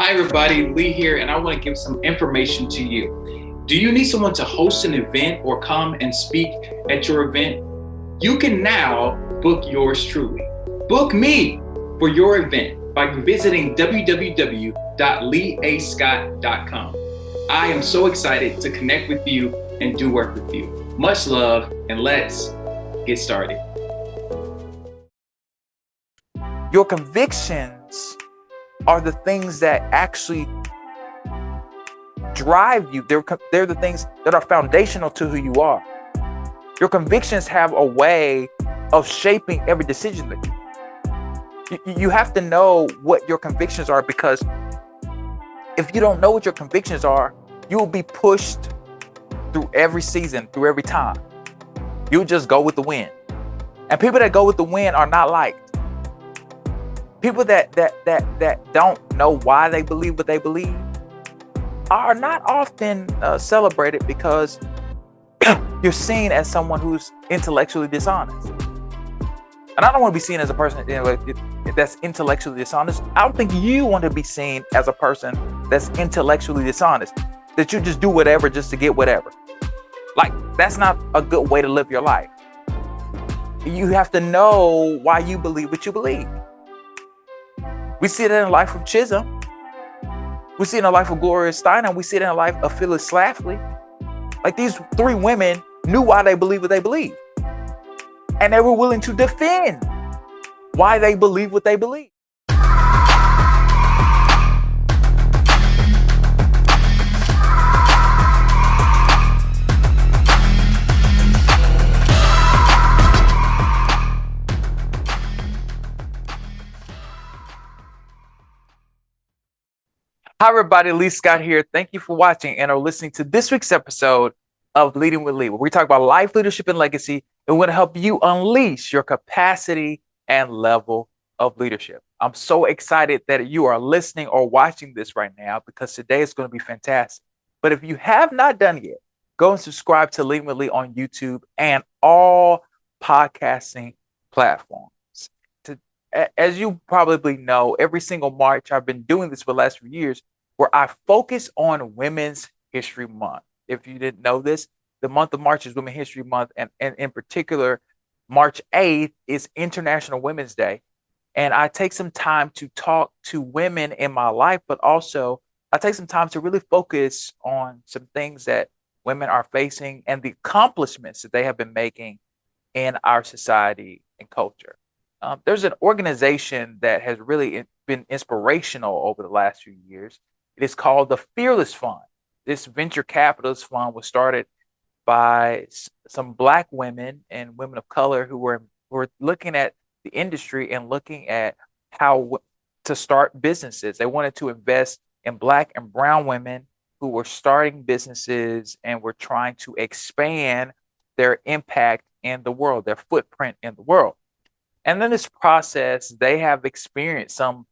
Hi, everybody. Lee here, and I want to give some information to you. Do you need someone to host an event or come and speak at your event? You can now book yours truly. Book me for your event by visiting www.leeascott.com. I am so excited to connect with you and do work with you. Much love, and let's get started. Your convictions are the things that actually drive you. They're the things that are foundational to who you are. Your convictions have a way of shaping every decision that you have to know what your convictions are, because if you don't know what your convictions are, you will be pushed through every season, through every time. You'll just go with the wind. And people that go with the wind are not liked. People that don't know why they believe what they believe are not often celebrated, because you're seen as someone who's intellectually dishonest. And I don't want to be seen as a person that's intellectually dishonest. I don't think you want to be seen as a person that's intellectually dishonest, that you just do whatever just to get whatever. Like, that's not a good way to live your life. You have to know why you believe what you believe. We see it in the life of Chisholm. We see it in the life of Gloria Steinem. We see it in the life of Phyliss Schlafly. Like, these three women knew why they believe what they believe. And they were willing to defend why they believe what they believe. Hi, everybody. Lee Scott here. Thank you for watching and are listening to this week's episode of Leading with Lee, where we talk about life, leadership, and legacy, and we're going to help you unleash your capacity and level of leadership. I'm so excited that you are listening or watching this right now, because today is going to be fantastic. But if you have not done it yet, go and subscribe to Leading with Lee on YouTube and all podcasting platforms. As you probably know, every single March, I've been doing this for the last few years, where I focus on Women's History Month. If you didn't know this, the month of March is Women's History Month, and in particular, March 8th is International Women's Day. And I take some time to talk to women in my life, but also I take some time to really focus on some things that women are facing and the accomplishments that they have been making in our society and culture. There's an organization that has really been inspirational over the last few years. It is called the Phyliss Fund. This venture capitalist fund was started by some Black women and women of color who were looking at the industry and looking at how to start businesses. They wanted to invest in Black and brown women who were starting businesses and were trying to expand their impact in the world, their footprint in the world. And in this process, they have experienced some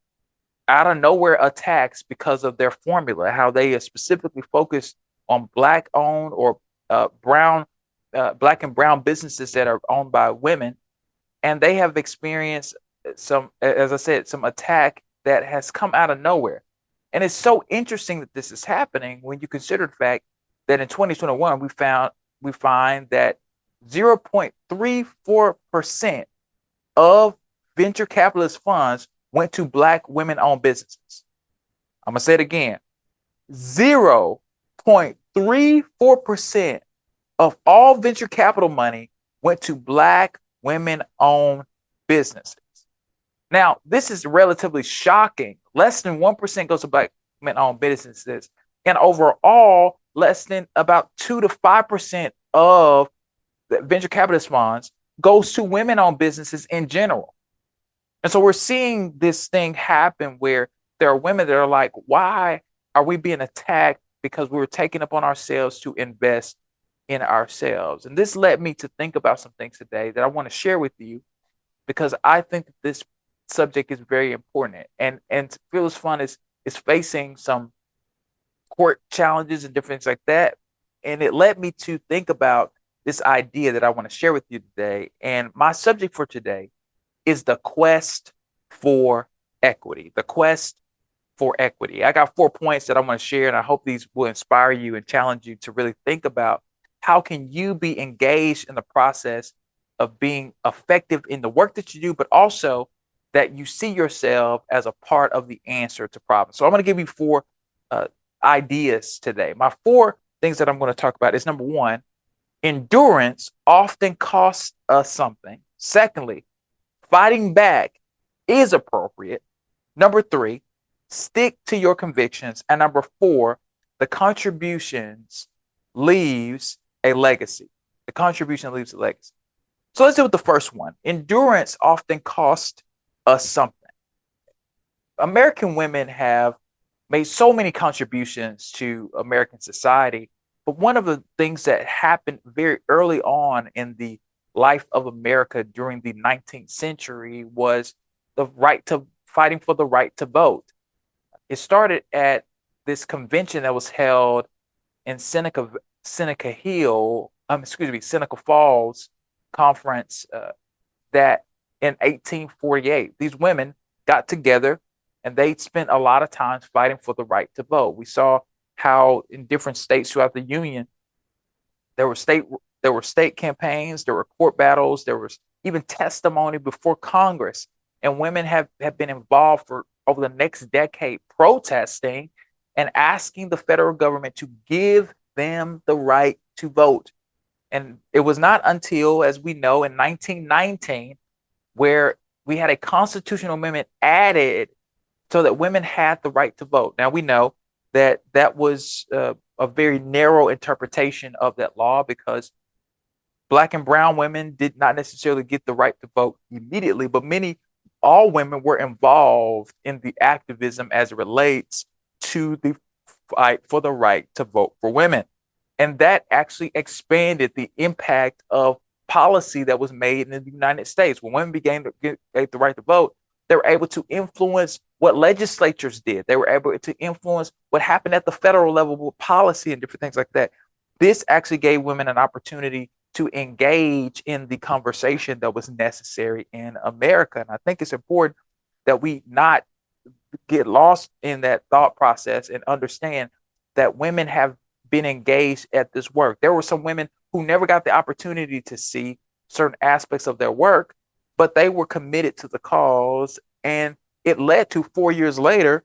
out of nowhere attacks because of their formula, how they are specifically focused on Black owned or Black and brown businesses that are owned by women. And they have experienced some, as I said, some attack that has come out of nowhere. And it's so interesting that this is happening when you consider the fact that in 2021, we find that 0.34% of venture capitalist funds went to Black women-owned businesses. I'm going to say it again. 0.34% of all venture capital money went to Black women-owned businesses. Now, this is relatively shocking. Less than 1% goes to Black women-owned businesses. And overall, less than about 2 to 5% of the venture capitalist funds goes to women-owned businesses in general. And so we're seeing this thing happen where there are women that are like, why are we being attacked? Because we were taking up on ourselves to invest in ourselves. And this led me to think about some things today that I want to share with you, because I think that this subject is very important. And Phyliss Fund is facing some court challenges and different things like that. And it led me to think about this idea that I want to share with you today. And my subject for today is the quest for equity, the quest for equity. I got 4 points that I want to share, and I hope these will inspire you and challenge you to really think about how can you be engaged in the process of being effective in the work that you do, but also that you see yourself as a part of the answer to problems. So I'm going to give you 4 ideas today. My 4 things that I'm going to talk about is number 1, endurance often costs us something. Secondly, fighting back is appropriate. Number 3, stick to your convictions. And number 4, the contributions leaves a legacy. The contribution leaves a legacy. So let's deal with the first one. Endurance often costs us something. American women have made so many contributions to American society, but one of the things that happened very early on in the life of America during the 19th century was fighting for the right to vote. It started at this convention that was held in Seneca Falls conference that in 1848, these women got together and they spent a lot of time fighting for the right to vote. We saw how in different states throughout the Union, there were state campaigns, there were court battles, there was even testimony before Congress. And women have been involved for over the next decade protesting and asking the federal government to give them the right to vote. And it was not until, as we know, in 1919, where we had a constitutional amendment added so that women had the right to vote. Now, we know that that was a very narrow interpretation of that law because Black and brown women did not necessarily get the right to vote immediately, but all women were involved in the activism as it relates to the fight for the right to vote for women. And that actually expanded the impact of policy that was made in the United States. When women began to get the right to vote, they were able to influence what legislatures did. They were able to influence what happened at the federal level with policy and different things like that. This actually gave women an opportunity to engage in the conversation that was necessary in America. And I think it's important that we not get lost in that thought process and understand that women have been engaged at this work. There were some women who never got the opportunity to see certain aspects of their work, but they were committed to the cause. And it led to 4 years later,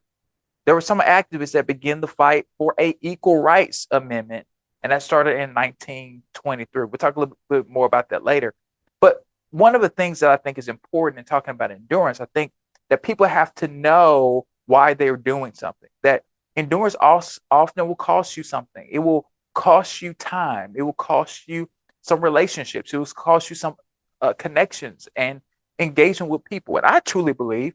there were some activists that began the fight for a equal rights amendment. And that started in 1923. We'll talk a little bit more about that later. But one of the things that I think is important in talking about endurance, I think that people have to know why they're doing something. That endurance often will cost you something. It will cost you time. It will cost you some relationships. It will cost you some connections and engagement with people. And I truly believe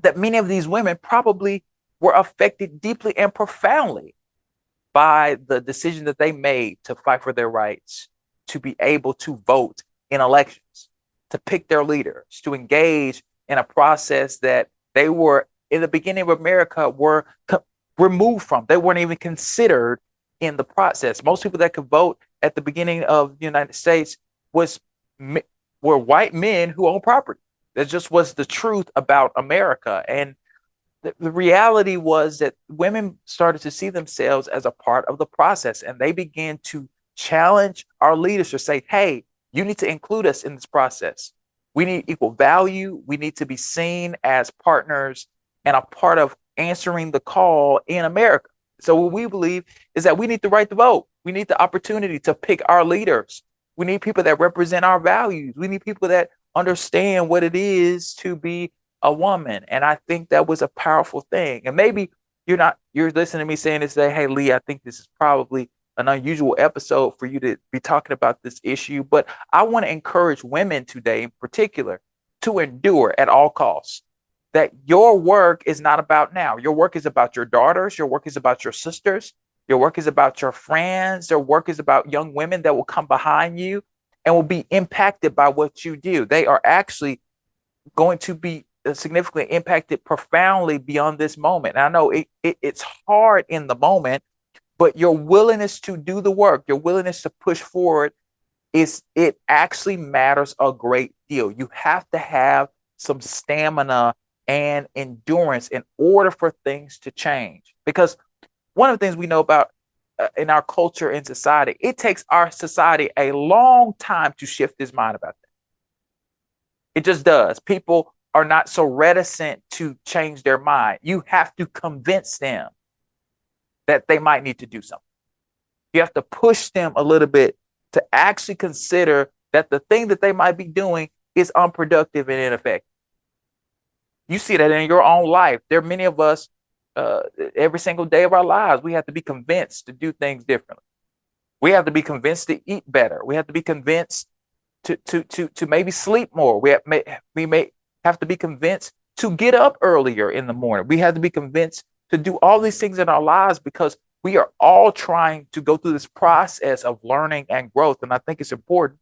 that many of these women probably were affected deeply and profoundly by the decision that they made to fight for their rights, to be able to vote in elections, to pick their leaders, to engage in a process that they were, in the beginning of America, were removed from. They weren't even considered in the process. Most people that could vote at the beginning of the United States were white men who owned property. That just was the truth about America. And the reality was that women started to see themselves as a part of the process, and they began to challenge our leaders to say, hey, you need to include us in this process. We need equal value. We need to be seen as partners and a part of answering the call in America. So what we believe is that we need the right to vote. We need the opportunity to pick our leaders. We need people that represent our values. We need people that understand what it is to be a woman. And I think that was a powerful thing. And maybe you're listening to me saying this today, hey, Lee, I think this is probably an unusual episode for you to be talking about this issue. But I want to encourage women today in particular to endure at all costs. That your work is not about now. Your work is about your daughters. Your work is about your sisters. Your work is about your friends. Your work is about young women that will come behind you and will be impacted by what you do. They are actually going to be significantly impacted profoundly beyond this moment. And I know it's hard in the moment, but your willingness to do the work, your willingness to push forward, it actually matters a great deal. You have to have some stamina and endurance in order for things to change. Because one of the things we know about in our culture and society, it takes our society a long time to shift his mind about that. It just does. People are not so reticent to change their mind. You have to convince them that they might need to do something. You have to push them a little bit to actually consider that the thing that they might be doing is unproductive and ineffective. You see that in your own life. There are many of us, every single day of our lives, we have to be convinced to do things differently. We have to be convinced to eat better. We have to be convinced to maybe sleep more. We may have to be convinced to get up earlier in the morning. We have to be convinced to do all these things in our lives because we are all trying to go through this process of learning and growth. And I think it's important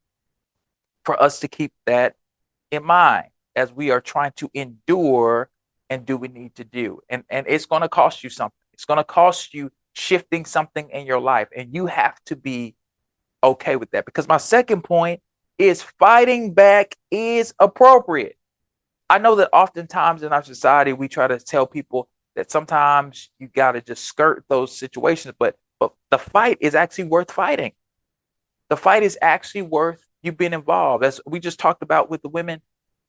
for us to keep that in mind as we are trying to endure and do what we need to do. And it's going to cost you something. It's going to cost you shifting something in your life. And you have to be okay with that. Because my second point is fighting back is appropriate. I know that oftentimes in our society, we try to tell people that sometimes you got to just skirt those situations, but the fight is actually worth fighting. The fight is actually worth you being involved. As we just talked about with the women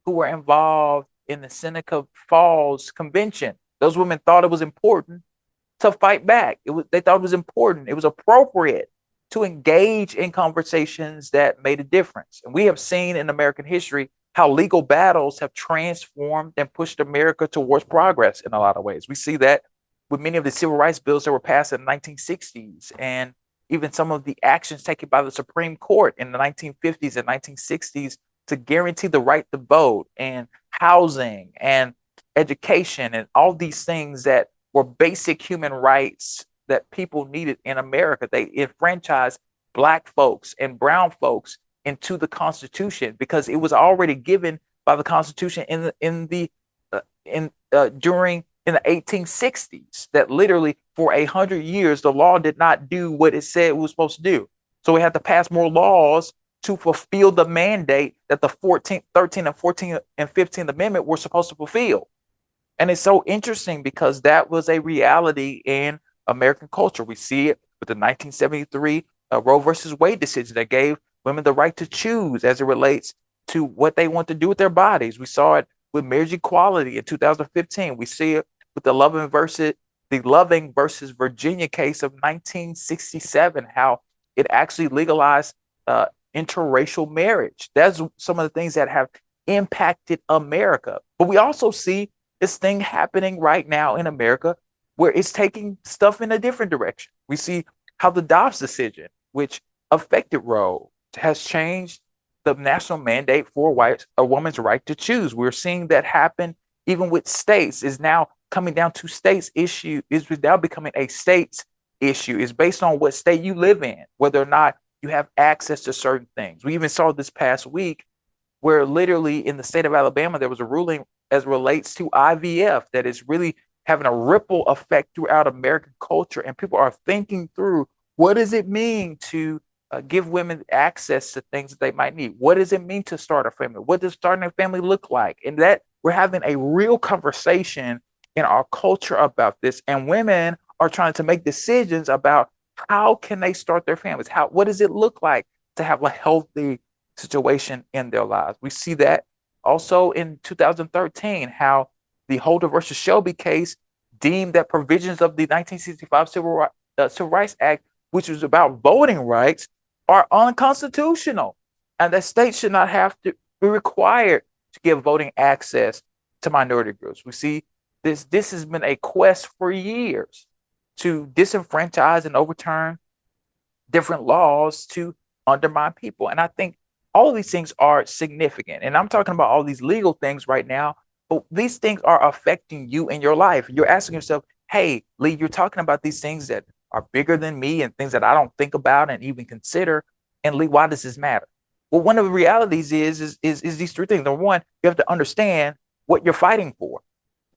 who were involved in the Seneca Falls Convention. Those women thought it was important to fight back. They thought it was important. It was appropriate to engage in conversations that made a difference. And we have seen in American history how legal battles have transformed and pushed America towards progress in a lot of ways. We see that with many of the civil rights bills that were passed in the 1960s, and even some of the actions taken by the Supreme Court in the 1950s and 1960s to guarantee the right to vote and housing and education and all these things that were basic human rights that people needed in America. They enfranchised Black folks and brown folks into the Constitution because it was already given by the Constitution in the 1860s, that literally for 100 years the law did not do what it said it was supposed to do. So we had to pass more laws to fulfill the mandate that the 14th, 13th, and 14th and 15th Amendment were supposed to fulfill. And it's so interesting because that was a reality in American culture. We see it with the 1973 Roe versus Wade decision that gave women the right to choose as it relates to what they want to do with their bodies. We saw it with marriage equality in 2015. We see it with the Loving versus Virginia case of 1967, how it actually legalized interracial marriage. That's some of the things that have impacted America. But we also see this thing happening right now in America where it's taking stuff in a different direction. We see how the Dobbs decision, which affected Roe, has changed the national mandate for a woman's right to choose. We're seeing that happen even with states. Is now coming down to states issue, is now becoming a states issue. Is based on what state you live in, whether or not you have access to certain things. We even saw this past week where literally in the state of Alabama, there was a ruling as relates to IVF that is really having a ripple effect throughout American culture. And people are thinking through, what does it mean to give women access to things that they might need? What does it mean to start a family? What does starting a family look like? And that we're having a real conversation in our culture about this. And women are trying to make decisions about how can they start their families? What does it look like to have a healthy situation in their lives? We see that also in 2013, how the Holder versus Shelby case deemed that provisions of the 1965 Civil Rights Act, which was about voting rights, are unconstitutional, and that states should not have to be required to give voting access to minority groups. We see this has been a quest for years to disenfranchise and overturn different laws to undermine people. And I think all of these things are significant. And I'm talking about all these legal things right now, but these things are affecting you in your life. You're asking yourself, hey, Lee, you're talking about these things that are bigger than me and things that I don't think about and even consider. And Lee, why does this matter? Well, one of the realities is these three things. Number one, you have to understand what you're fighting for.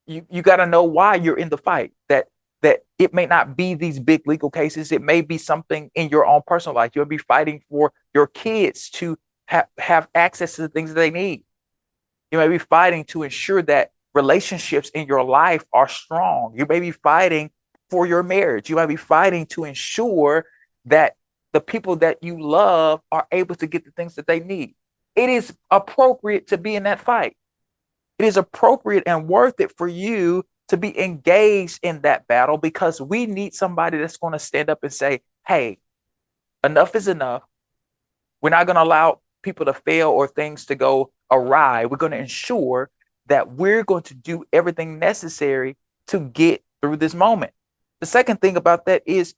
You got to know why you're in the fight, that it may not be these big legal cases. It may be something in your own personal life. You'll be fighting for your kids to have access to the things that they need. You may be fighting to ensure that relationships in your life are strong. You may be fighting for your marriage. You might be fighting to ensure that the people that you love are able to get the things that they need. It is appropriate to be in that fight. It is appropriate and worth it for you to be engaged in that battle, because we need somebody that's going to stand up and say, hey, enough is enough. We're not going to allow people to fail or things to go awry. We're going to ensure that we're going to do everything necessary to get through this moment. The second thing about that is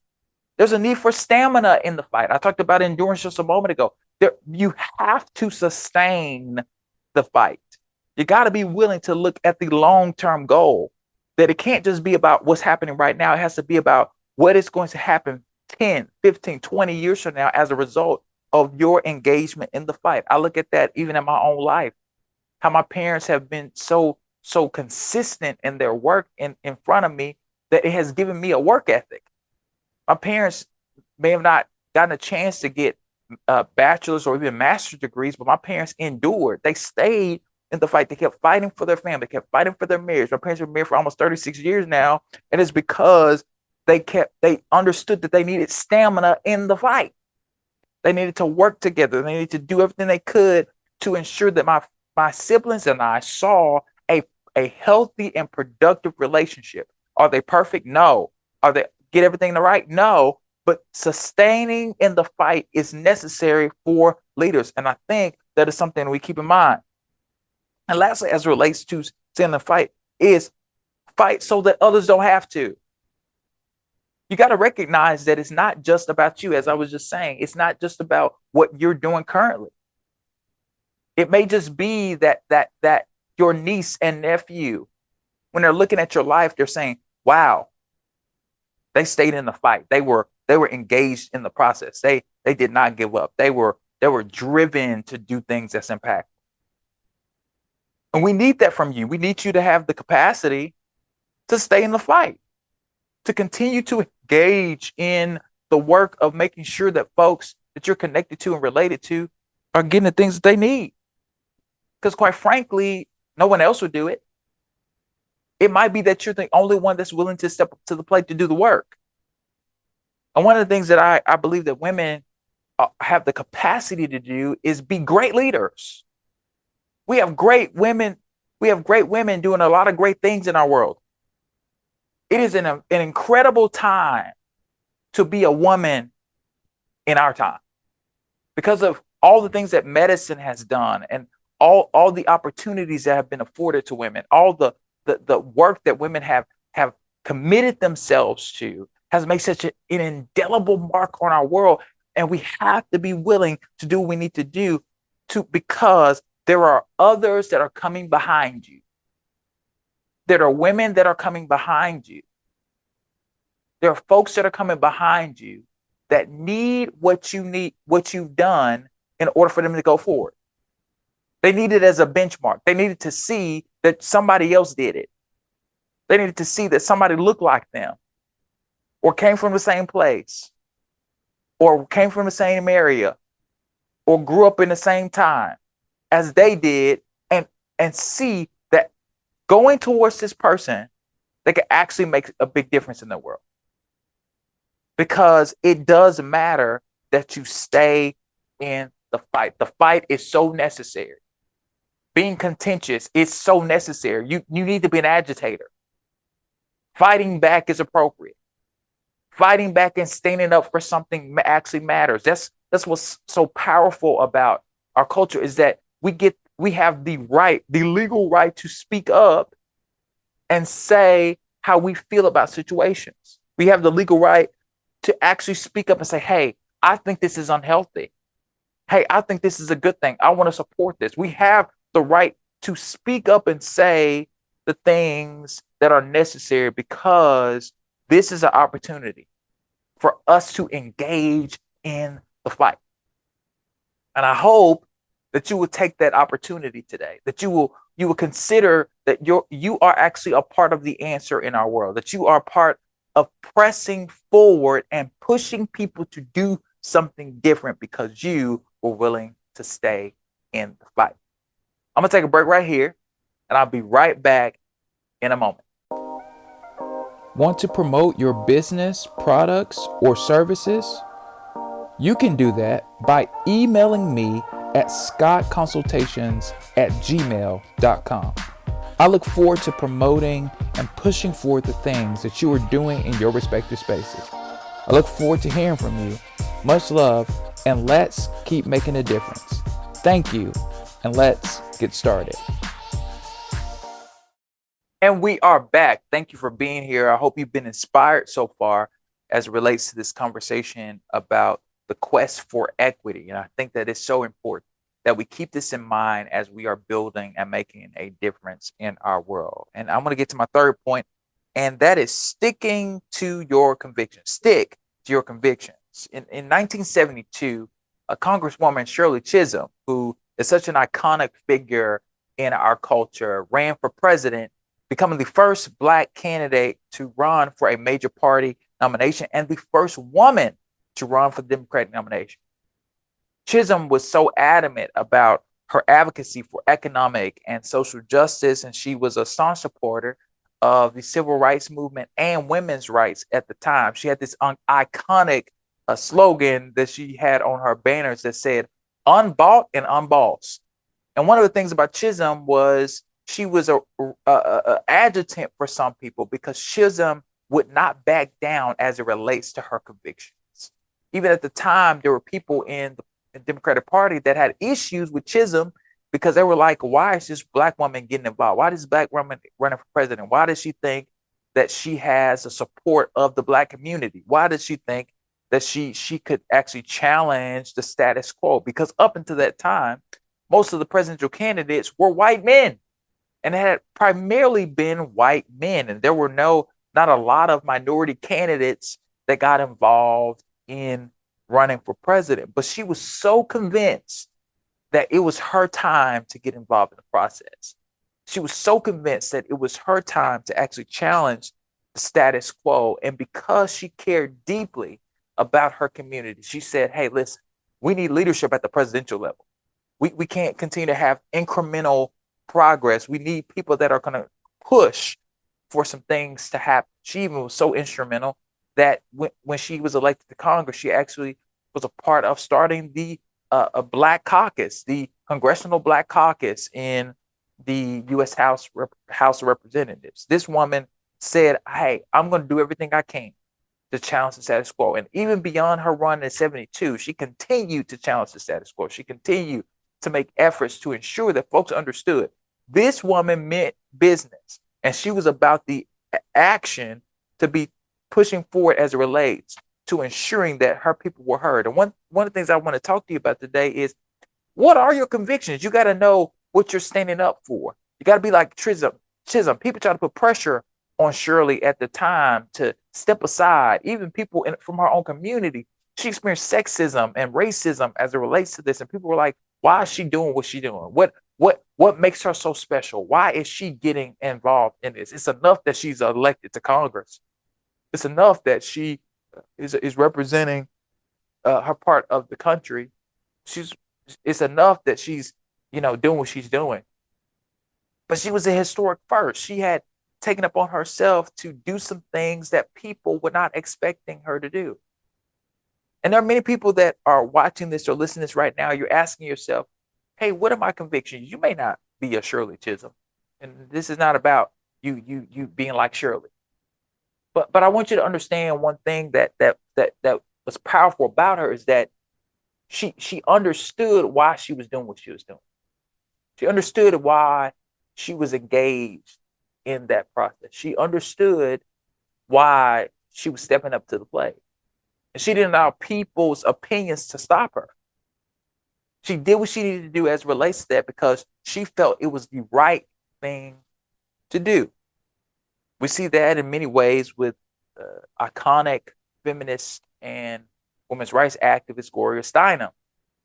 there's a need for stamina in the fight. I talked about endurance just a moment ago. You have to sustain the fight. You got to be willing to look at the long-term goal, that it can't just be about what's happening right now. It has to be about what is going to happen 10, 15, 20 years from now as a result of your engagement in the fight. I look at that even in my own life, how my parents have been so consistent in their work in front of me that it has given me a work ethic. My parents may have not gotten a chance to get bachelor's or even master's degrees, but my parents endured. They stayed in the fight. They kept fighting for their family. They kept fighting for their marriage. My parents have been married for almost 36 years now, and it's because they understood that they needed stamina in the fight. They needed to work together. They needed to do everything they could to ensure that my siblings and I saw a healthy and productive relationship. Are they perfect? No. Are they get everything right? No. But sustaining in the fight is necessary for leaders. And I think that is something we keep in mind. And lastly, as it relates to staying in the fight, is fight so that others don't have to. You got to recognize that it's not just about you. As I was just saying, it's not just about what you're doing currently. It may just be that your niece and nephew, when they're looking at your life, they're saying, wow, they stayed in the fight. They were engaged in the process. They did not give up. They were driven to do things that's impactful. And we need that from you. We need you to have the capacity to stay in the fight, to continue to engage in the work of making sure that folks that you're connected to and related to are getting the things that they need. Because quite frankly, no one else would do it. It might be that you're the only one that's willing to step up to the plate to do the work. And one of the things that I believe that women have the capacity to do is be great leaders. We have great women. We have great women doing a lot of great things in our world. It is an incredible time to be a woman in our time because of all the things that medicine has done and all the opportunities that have been afforded to women, all the work that women have committed themselves to has made such an indelible mark on our world. And we have to be willing to do what we need to do because there are others that are coming behind you. There are women that are coming behind you. There are folks that are coming behind you that need what you've done in order for them to go forward. They need it as a benchmark. They needed to see that somebody else did it. They needed to see that somebody looked like them or came from the same place or came from the same area or grew up in the same time as they did and see that going towards this person, they can actually make a big difference in their world. Because it does matter that you stay in the fight. The fight is so necessary. Being contentious is so necessary. You need to be an agitator. Fighting back is appropriate. Fighting back and standing up for something actually matters. That's what's so powerful about our culture, is that we have the legal right to speak up and say how we feel about situations. We have the legal right to actually speak up and say, hey, I think this is unhealthy. Hey, I think this is a good thing. I want to support this. We have the right to speak up and say the things that are necessary, because this is an opportunity for us to engage in the fight. And I hope that you will take that opportunity today, that you will consider that you are actually a part of the answer in our world, that you are part of pressing forward and pushing people to do something different because you were willing to stay in the fight. I'm going to take a break right here, and I'll be right back in a moment. Want to promote your business, products, or services? You can do that by emailing me at scottconsultations@gmail.com. I look forward to promoting and pushing forward the things that you are doing in your respective spaces. I look forward to hearing from you. Much love, and let's keep making a difference. Thank you, and let's get started. And we are back. Thank you for being here. I hope you've been inspired so far as it relates to this conversation about the quest for equity. And I think that it's so important that we keep this in mind as we are building and making a difference in our world. And I'm going to get to my third point, and that is sticking to your convictions. Stick to your convictions. In 1972, Congresswoman Shirley Chisholm, who is such an iconic figure in our culture, ran for president, becoming the first Black candidate to run for a major party nomination and the first woman to run for the Democratic nomination. Chisholm was so adamant about her advocacy for economic and social justice, and she was a staunch supporter of the civil rights movement and women's rights at the time. She had this iconic slogan that she had on her banners that said, "Unbought and unbossed." And one of the things about Chisholm was she was a adjutant for some people because Chisholm would not back down as it relates to her convictions. Even at the time, there were people in the Democratic Party that had issues with Chisholm because they were like, why is this Black woman getting involved? Why is this Black woman running for president? Why does she think that she has the support of the Black community? Why does she think that she could actually challenge the status quo? Because up until that time, most of the presidential candidates were white men, and it had primarily been white men. And there were not a lot of minority candidates that got involved in running for president. But she was so convinced that it was her time to get involved in the process. She was so convinced that it was her time to actually challenge the status quo. And because she cared deeply about her community, she said, hey, listen, we need leadership at the presidential level. We can't continue to have incremental progress. We need people that are going to push for some things to happen. She even was so instrumental that when she was elected to Congress, she actually was a part of starting the a Black caucus, the Congressional Black Caucus in the U.S. House of Representatives. This woman said, hey, I'm going to do everything I can to challenge the status quo. And even beyond her run in 72, she continued to challenge the status quo. She continued to make efforts to ensure that folks understood this woman meant business, and she was about the action to be pushing forward as it relates to ensuring that her people were heard. And one of the things I want to talk to you about today is, what are your convictions? You got to know what you're standing up for. You got to be like Chisholm. People try to put pressure on Shirley at the time to step aside. Even people from her own community, she experienced sexism and racism as it relates to this. And people were like, why is she doing what she's doing? What makes her so special? Why is she getting involved in this? It's enough that she's elected to Congress. It's enough that she is representing her part of the country. It's enough that she's doing what she's doing. But she was a historic first. She had taken up on herself to do some things that people were not expecting her to do. And there are many people that are watching this or listening to this right now. You're asking yourself, hey, what are my convictions? You may not be a Shirley Chisholm. And this is not about you being like Shirley. But I want you to understand one thing that was powerful about her is that she understood why she was doing what she was doing. She understood why she was engaged in that process. She understood why she was stepping up to the plate. And she didn't allow people's opinions to stop her. She did what she needed to do as it relates to that because she felt it was the right thing to do. We see that in many ways with iconic feminist and women's rights activist Gloria Steinem.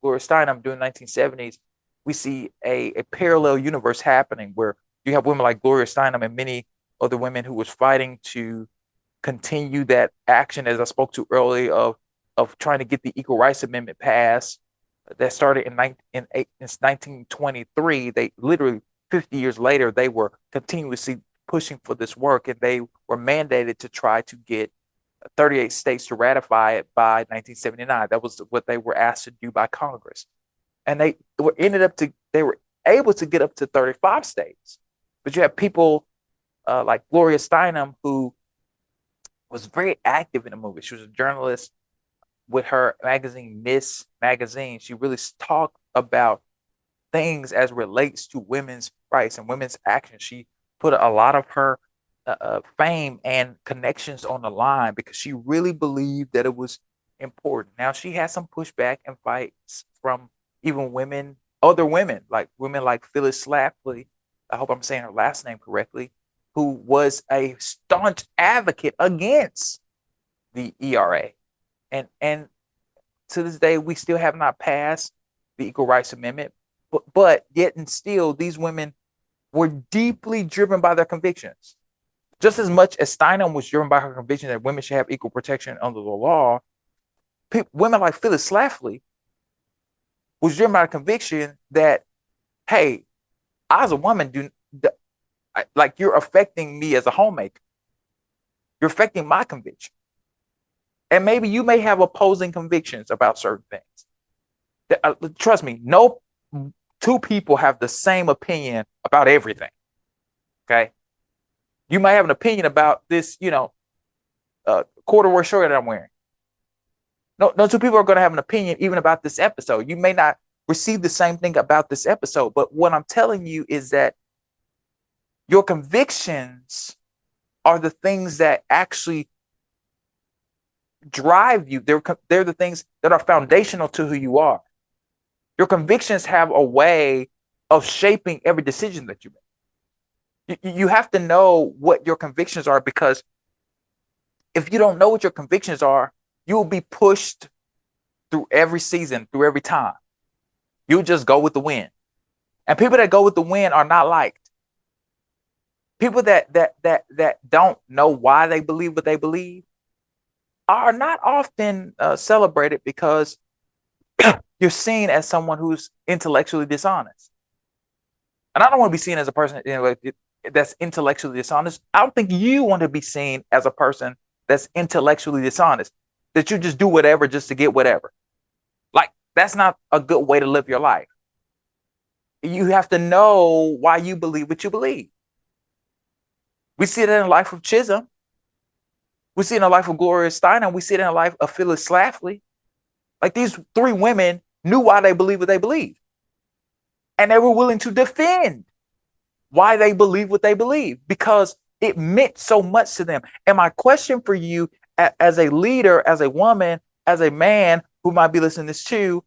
Gloria Steinem during the 1970s, we see a parallel universe happening where you have women like Gloria Steinem and many other women who was fighting to continue that action, as I spoke to earlier, of trying to get the Equal Rights Amendment passed. That started in 1923. They literally 50 years later, they were continuously pushing for this work, and they were mandated to try to get 38 states to ratify it by 1979. That was what they were asked to do by Congress. And they were able to get up to 35 states. But you have people like Gloria Steinem, who was very active in the movement. She was a journalist with her magazine, Miss Magazine. She really talked about things as relates to women's rights and women's action. She put a lot of her fame and connections on the line because she really believed that it was important. Now, she had some pushback and fights from even other women like Phyliss Schlafly. I hope I'm saying her last name correctly, who was a staunch advocate against the ERA. And to this day, we still have not passed the Equal Rights Amendment, but yet and still, these women were deeply driven by their convictions. Just as much as Steinem was driven by her conviction that women should have equal protection under the law, women like Phyliss Schlafly was driven by a conviction that, hey, I as a woman you're affecting me as a homemaker. You're affecting my conviction. And maybe you may have opposing convictions about certain things. Trust me, no two people have the same opinion about everything. Okay? You might have an opinion about this, corduroy shirt that I'm wearing. No two people are going to have an opinion even about this episode. You may not receive the same thing about this episode, but what I'm telling you is that your convictions are the things that actually drive you. They're the things that are foundational to who you are. Your convictions have a way of shaping every decision that you make. You have to know what your convictions are, because if you don't know what your convictions are, you will be pushed through every season, through every time. You'll just go with the wind. And people that go with the wind are not liked. People that don't know why they believe what they believe are not often celebrated, because you're seen as someone who's intellectually dishonest. And I don't want to be seen as a person that's intellectually dishonest. I don't think you want to be seen as a person that's intellectually dishonest, that you just do whatever just to get whatever. Like, that's not a good way to live your life. You have to know why you believe what you believe. We see it in the life of Chisholm. We see it in the life of Gloria Steinem. We see it in the life of Phyliss Schlafly. Like, these three women knew why they believe what they believe. And they were willing to defend why they believe what they believe, because it meant so much to them. And my question for you, as a leader, as a woman, as a man who might be listening to this too,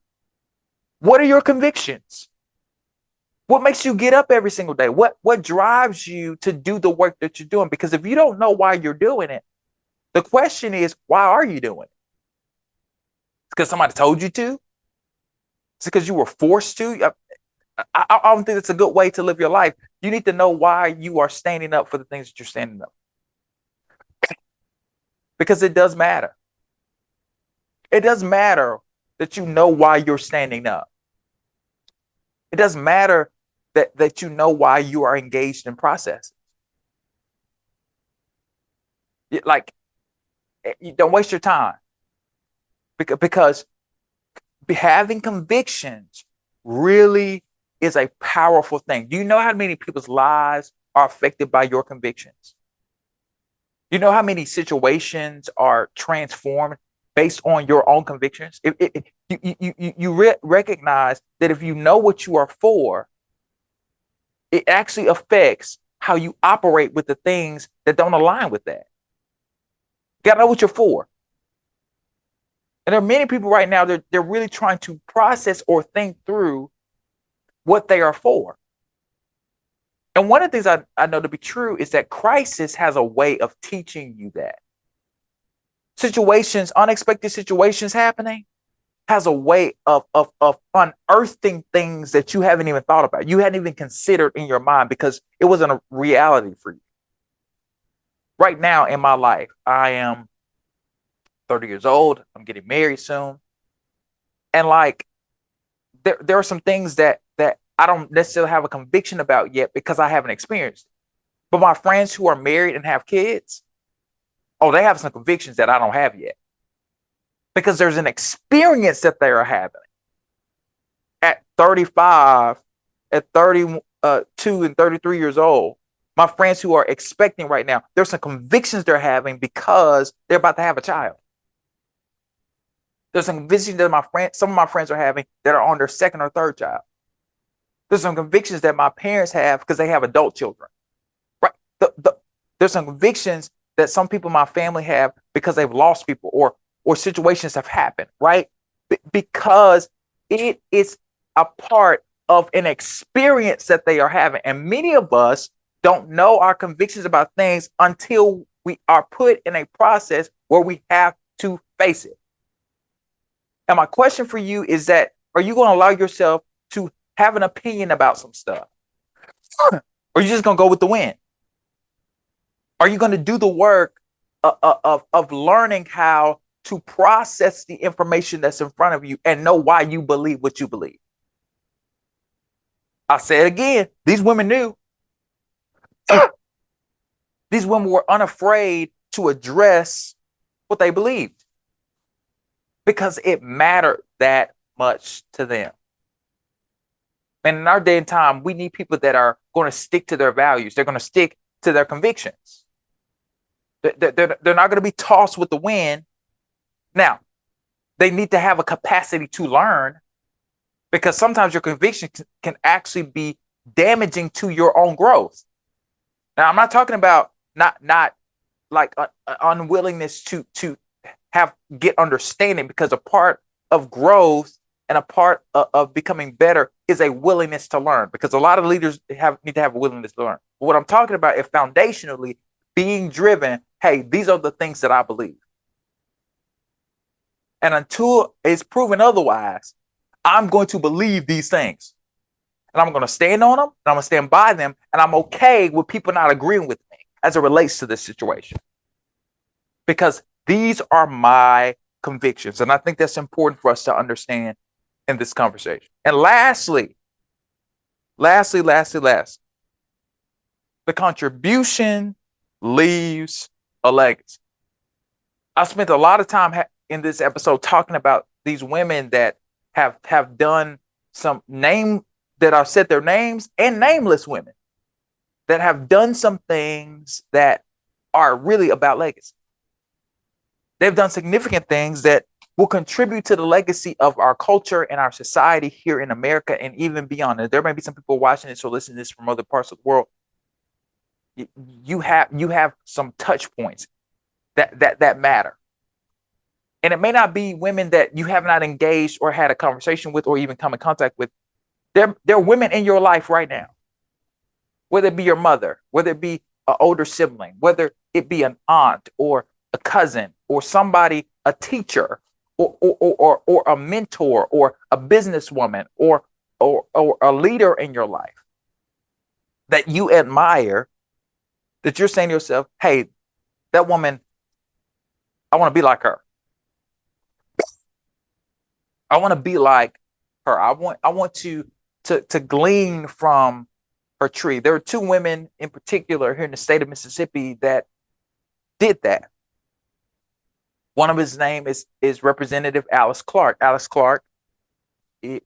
what are your convictions? What makes you get up every single day? What drives you to do the work that you're doing? Because if you don't know why you're doing it, the question is, why are you doing it? It's because somebody told you to? It's because you were forced to? I don't think it's a good way to live your life. You need to know why you are standing up for the things that you're standing up. Because it does matter. It does matter that you know why you're standing up. It doesn't matter that you know why you are engaged in processes. Like, you don't waste your time. Because having convictions really is a powerful thing. Do you know how many people's lives are affected by your convictions? You know how many situations are transformed based on your own convictions? You recognize that if you know what you are for, it actually affects how you operate with the things that don't align with that. You gotta know what you're for. And there are many people right now that they're really trying to process or think through what they are for. And one of the things I know to be true is that crisis has a way of teaching you that. Situations, unexpected situations happening, has a way of unearthing things that you haven't even thought about. You hadn't even considered in your mind because it wasn't a reality for you. Right now in my life, I am 30 years old. I'm getting married soon. And like, there are some things that I don't necessarily have a conviction about yet because I haven't experienced it. But my friends who are married and have kids, oh, they have some convictions that I don't have yet. Because there's an experience that they are having at 35, at 32 and 33 years old. My friends who are expecting right now, there's some convictions they're having because they're about to have a child. There's some convictions that some of my friends are having that are on their second or third child. There's some convictions that my parents have because they have adult children. Right? There's some convictions that some people in my family have because they've lost people or situations have happened, right? Because it is a part of an experience that they are having. And many of us don't know our convictions about things until we are put in a process where we have to face it. And my question for you is that, are you going to allow yourself to have an opinion about some stuff? Or are you just going to go with the wind? Are you going to do the work of learning how to process the information that's in front of you and know why you believe what you believe? I say it again. These women knew. These women were unafraid to address what they believed because it mattered that much to them. And in our day and time, we need people that are going to stick to their values. They're going to stick to their convictions. They're not going to be tossed with the wind. Now, they need to have a capacity to learn, because sometimes your conviction can actually be damaging to your own growth. Now, I'm not talking about not like unwillingness to get understanding, because a part of growth and a part of becoming better is a willingness to learn, because a lot of leaders need to have a willingness to learn. But what I'm talking about is foundationally being driven. Hey, these are the things that I believe. And until it's proven otherwise, I'm going to believe these things. And I'm going to stand on them, and I'm going to stand by them, and I'm okay with people not agreeing with me as it relates to this situation. Because these are my convictions. And I think that's important for us to understand in this conversation. And lastly, the contribution leaves a legacy. I spent a lot of time in this episode talking about these women that have done some that I've said their names, and nameless women that have done some things that are really about legacy. They've done significant things that will contribute to the legacy of our culture and our society here in America and even beyond. And there may be some people watching this or listening to this from other parts of the world. You have some touch points that matter. And it may not be women that you have not engaged or had a conversation with or even come in contact with. There are women in your life right now, whether it be your mother, whether it be an older sibling, whether it be an aunt or a cousin or somebody, a teacher or a mentor or a businesswoman or a leader in your life that you admire, that you're saying to yourself, hey, that woman, I want to be like her. I want to be like her. I want to glean from her tree. There are two women in particular here in the state of Mississippi that did that. One of his name is Representative Alice Clark. Alice Clark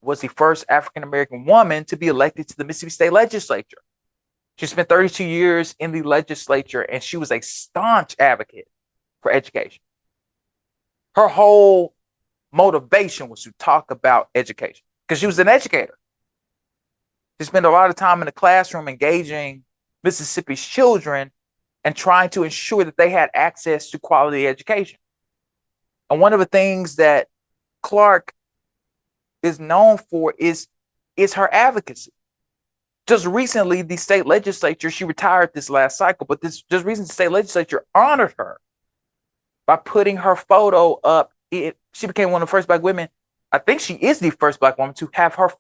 was the first African-American woman to be elected to the Mississippi State Legislature. She spent 32 years in the legislature, and she was a staunch advocate for education. Her whole motivation was to talk about education because she was an educator. She spent a lot of time in the classroom engaging Mississippi's children and trying to ensure that they had access to quality education. And one of the things that Clark is known for is her advocacy. Just recently, the state legislature, she retired this last cycle, but just recently, the state legislature honored her by putting her photo up. She became one of the first Black women. I think she is the first Black woman to have her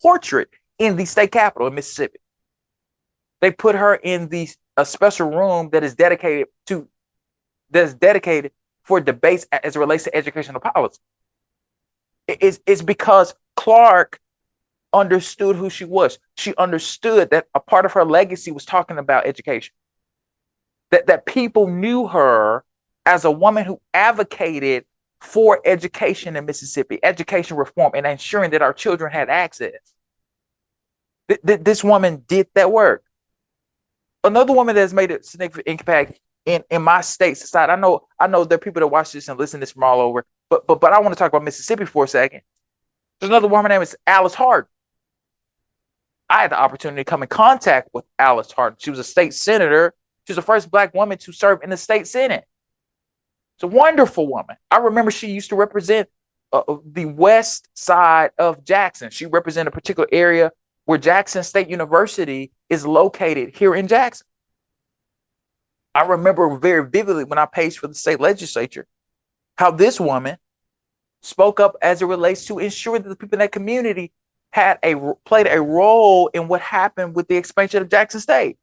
portrait in the state capitol in Mississippi. They put her in a special room that is dedicated for debates as it relates to educational policy. It's because Clark understood who she was. She understood that a part of her legacy was talking about education. that people knew her as a woman who advocated for education in Mississippi, education reform, and ensuring that our children had access. This woman did that work. Another woman that's made a significant impact in my state society. I know there are people that watch this and listen to this from all over, but I want to talk about Mississippi for a second. There's another woman named Alice Hardin. I had the opportunity to come in contact with Alice Hardin. She was a state senator. She was the first Black woman to serve in the state Senate. It's a wonderful woman. I remember she used to represent the west side of Jackson. She represented a particular area where Jackson State University is located here in Jackson. I remember very vividly when I paged for the state legislature, how this woman spoke up as it relates to ensuring that the people in that community played a role in what happened with the expansion of Jackson State.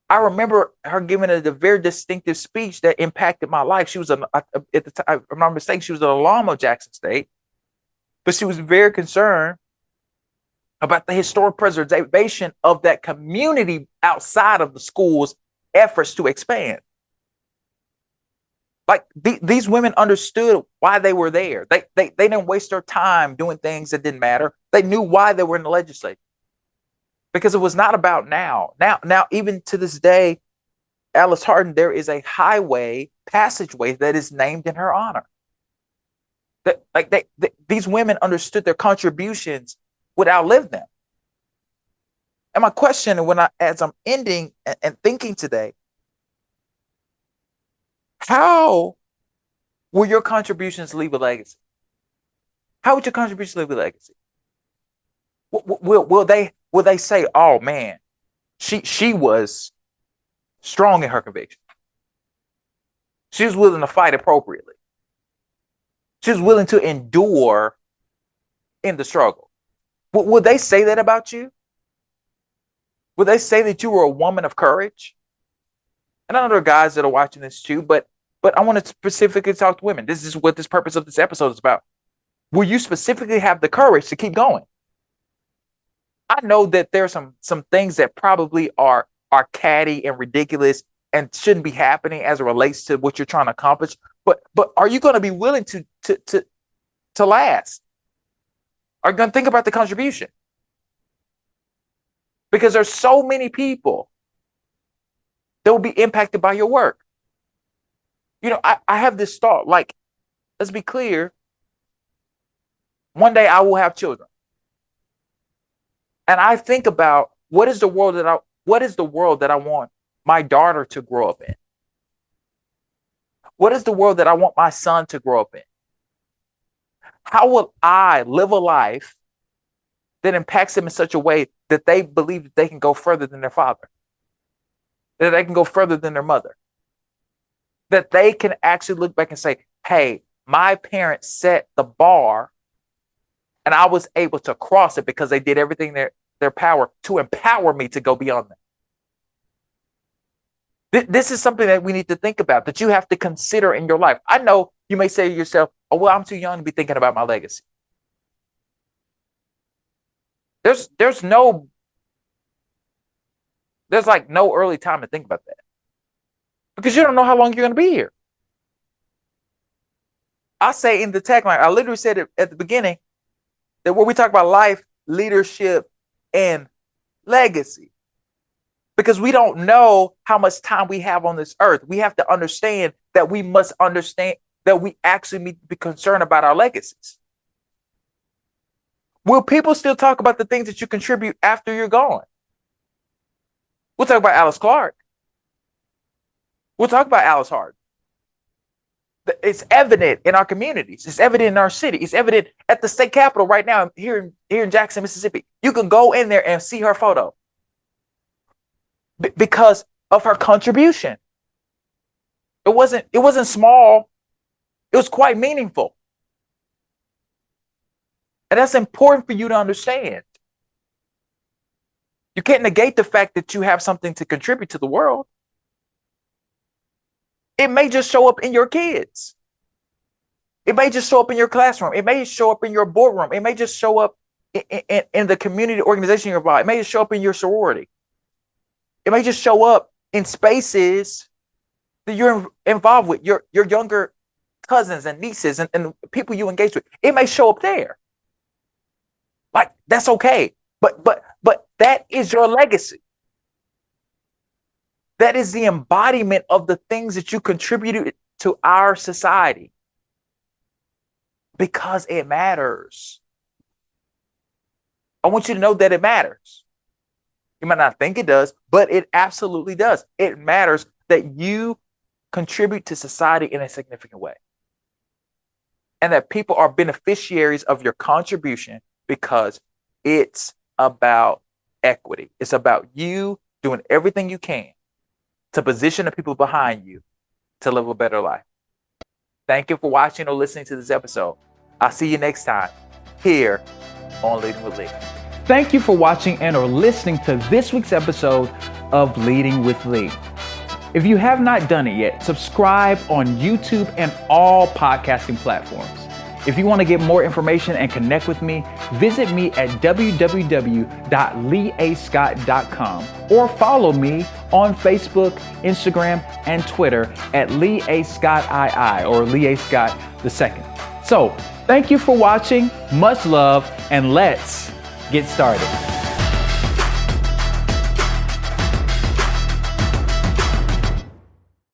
I remember her giving a very distinctive speech that impacted my life. She was at the time, if I'm not mistaken, she was an alum of Jackson State, but she was very concerned about the historic preservation of that community outside of the school's efforts to expand. Like these women understood why they were there. They didn't waste their time doing things that didn't matter. They knew why they were in the legislature. Because it was not about now. Now, even to this day, Alice Hardin, there is a highway passageway that is named in her honor. These women understood their contributions would outlive them. And my question, as I'm ending and thinking today, how will your contributions leave a legacy? How would your contributions leave a legacy? Will they say, "Oh man, she was strong in her conviction. She was willing to fight appropriately. She was willing to endure in the struggle"? Would they say that about you? Would they say that you were a woman of courage? And I know there are guys that are watching this too, but I want to specifically talk to women. This is what this purpose of this episode is about. Will you specifically have the courage to keep going? I know that there are some things that probably are catty and ridiculous and shouldn't be happening as it relates to what you're trying to accomplish. But are you going to be willing to last? Are you going to think about the contribution? Because there's so many people that will be impacted by your work. You know, I have this thought, like, let's be clear. One day I will have children. And I think about what is the world that I want my daughter to grow up in? What is the world that I want my son to grow up in? How will I live a life that impacts them in such a way that they believe that they can go further than their father, that they can go further than their mother, that they can actually look back and say, "Hey, my parents set the bar and I was able to cross it because they did everything their power to empower me to go beyond that." This is something that we need to think about, that you have to consider in your life. I know you may say to yourself, "Oh, well, I'm too young to be thinking about my legacy." There's like no early time to think about that, because you don't know how long you're going to be here. I say in the tagline, I literally said it at the beginning, that when we talk about life, leadership, and legacy, because we don't know how much time we have on this earth. We have to understand that we must understand that we actually need to be concerned about our legacies. Will people still talk about the things that you contribute after you're gone? We'll talk about Alice Clark. We'll talk about Alice Hardin. It's evident in our communities. It's evident in our city. It's evident at the state capitol right now here in Jackson, Mississippi. You can go in there and see her photo because of her contribution. It wasn't small. It was quite meaningful. And that's important for you to understand. You can't negate the fact that you have something to contribute to the world. It may just show up in your kids. It may just show up in your classroom. It may show up in your boardroom. It may just show up in the community organization you're involved. It may just show up in your sorority. It may just show up in spaces that you're involved with, your younger cousins and nieces and people you engage with. It may show up there. Like, that's okay. But that is your legacy. That is the embodiment of the things that you contributed to our society. Because it matters. I want you to know that it matters. You might not think it does, but it absolutely does. It matters that you contribute to society in a significant way. And that people are beneficiaries of your contribution because it's about equity. It's about you doing everything you can to position the people behind you to live a better life. Thank you for watching or listening to this episode. I'll see you next time here on Leading with Lee. Thank you for watching and or listening to this week's episode of Leading with Lee. If you have not done it yet, subscribe on YouTube and all podcasting platforms. If you want to get more information and connect with me, visit me at www.leeascott.com or follow me on Facebook, Instagram, and Twitter at Lee A. Scott II or Lee A. Scott II. So, thank you for watching. Much love, and let's get started.